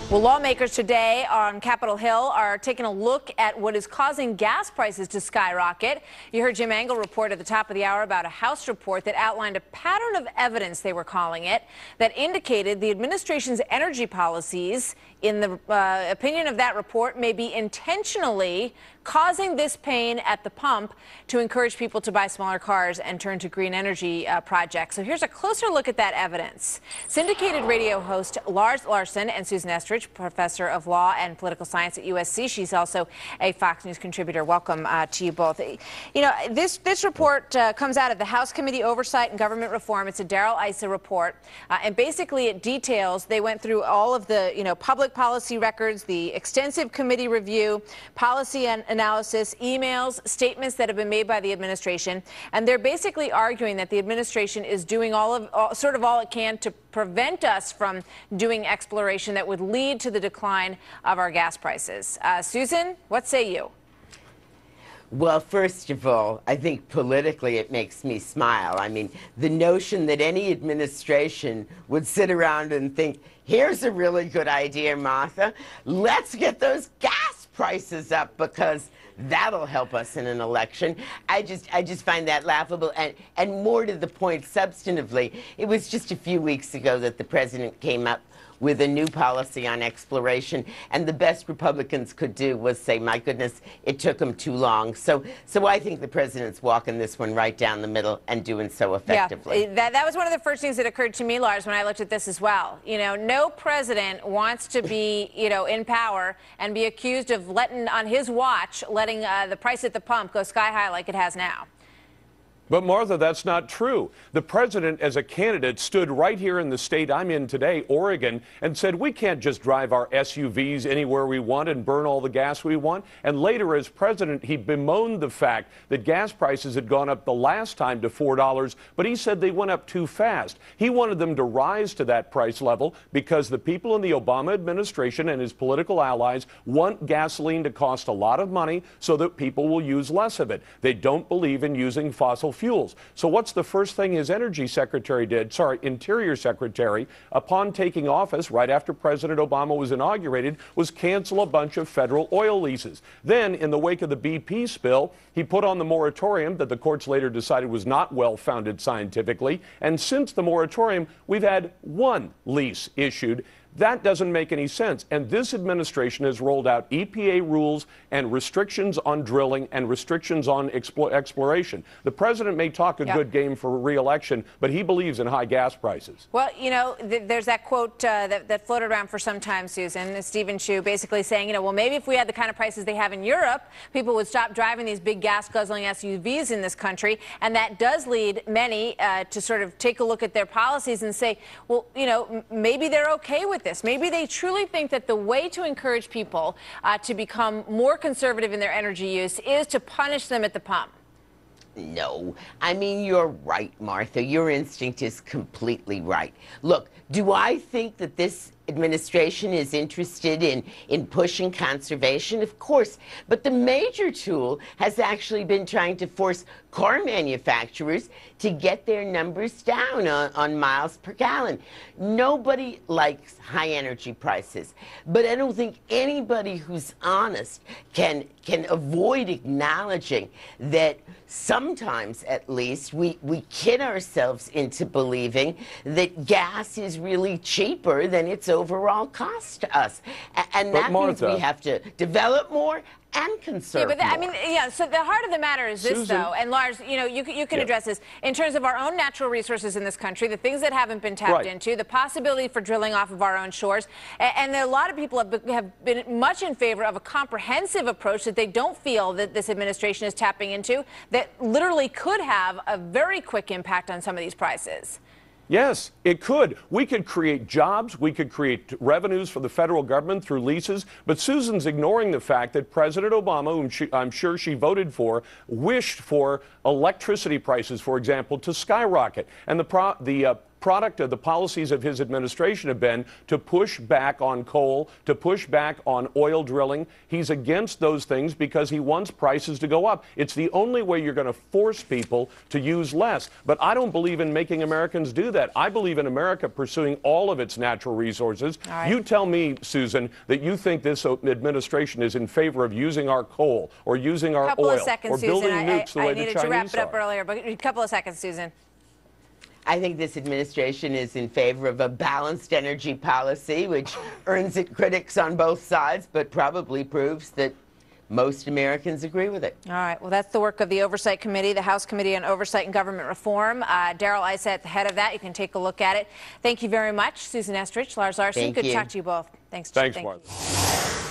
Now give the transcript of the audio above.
Well, lawmakers today on Capitol Hill are taking a look at what is causing gas prices to skyrocket. You heard Jim Engel report at the top of the hour about a House report that outlined a pattern of evidence, they were calling it, that indicated the administration's energy policies, in the opinion of that report, may be intentionally causing this pain at the pump to encourage people to buy smaller cars and turn to green energy projects. So here's a closer look at that evidence. Syndicated radio host Lars Larson and Susan Estridge, professor of law and political science at USC. She's also a Fox News contributor. Welcome to you both. You know, this report comes out of the House Committee Oversight and Government Reform. It's a Darrell Issa report, and basically it details, they went through all of the, public policy records, the extensive committee review, policy and analysis, emails, statements that have been made by the administration, and they're basically arguing that the administration is doing all it can to prevent us from doing exploration that would lead to the decline of our gas prices. Susan, what say you? Well, first of all, I think politically it makes me smile. I mean, the notion that any administration would sit around and think, here's a really good idea, Martha. Let's get those gas prices up because that'll help us in an election. I just find that laughable. And more to the point, substantively, it was just a few weeks ago that the president came up with a new policy on exploration, and the best Republicans could do was say, my goodness, it took them too long. So I think the president's walking this one right down the middle and doing so effectively. Yeah, that was one of the first things that occurred to me, Lars, when I looked at this as well. No president wants to be, in power and be accused of letting the price at the pump go sky high like it has now. But, Martha, that's not true. The president, as a candidate, stood right here in the state I'm in today, Oregon, and said we can't just drive our SUVs anywhere we want and burn all the gas we want. And later, as president, he bemoaned the fact that gas prices had gone up the last time to $4, but he said they went up too fast. He wanted them to rise to that price level because the people in the Obama administration and his political allies want gasoline to cost a lot of money so that people will use less of it. They don't believe in using fossil fuels. So what's the first thing his Interior Secretary, upon taking office right after President Obama was inaugurated, was cancel a bunch of federal oil leases. Then, in the wake of the BP spill, he put on the moratorium that the courts later decided was not well-founded scientifically. And since the moratorium, we've had one lease issued. That doesn't make any sense. And this administration has rolled out EPA rules and restrictions on drilling and restrictions on exploration. The president may talk a good game for re-election, but he believes in high gas prices. Well, there's that quote that floated around for some time, Susan, Stephen Chu, basically saying, well, maybe if we had the kind of prices they have in Europe, people would stop driving these big gas-guzzling SUVs in this country. And that does lead many to sort of take a look at their policies and say, well, maybe they're okay with this. Maybe they truly think that the way to encourage people to become more conservative in their energy use is to punish them at the pump. No, I mean, you're right, Martha. Your instinct is completely right. Look, do I think that this administration is interested in pushing conservation? Of course. But the major tool has actually been trying to force car manufacturers to get their numbers down on miles per gallon. Nobody likes high energy prices, but I don't think anybody who's honest can avoid acknowledging that sometimes, at least, we kid ourselves into believing that gas is really cheaper than its overall cost to us. And that means we have to develop more and conserve more. So the heart of the matter is this, though, and Lars, you can address this, in terms of our own natural resources in this country, the things that haven't been tapped into, the possibility for drilling off of our own shores, and a lot of people have been much in favor of a comprehensive approach that they don't feel that this administration is tapping into that literally could have a very quick impact on some of these prices. Yes, it could. We could create jobs. We could create revenues for the federal government through leases. But Susan's ignoring the fact that President Obama, whom I'm sure she voted for, wished for electricity prices, for example, to skyrocket. And the product of the policies of his administration have been to push back on coal, to push back on oil drilling. He's against those things because he wants prices to go up. It's the only way you're going to force people to use less. But I don't believe in making Americans do that. I believe in America pursuing all of its natural resources. Right. You tell me, Susan, that you think this administration is in favor of using our coal or using our oil or building nukes the way the Chinese are. I needed to wrap it up earlier, but a couple of seconds, Susan. I think this administration is in favor of a balanced energy policy, which earns it critics on both sides, but probably proves that most Americans agree with it. All right. Well, that's the work of the Oversight Committee, the House Committee on Oversight and Government Reform. Darrell Issa at the head of that. You can take a look at it. Thank you very much, Susan Estrich, Lars Larson. Thank Good you. to talk to you both. Thanks, Thanks, Martha. Martha.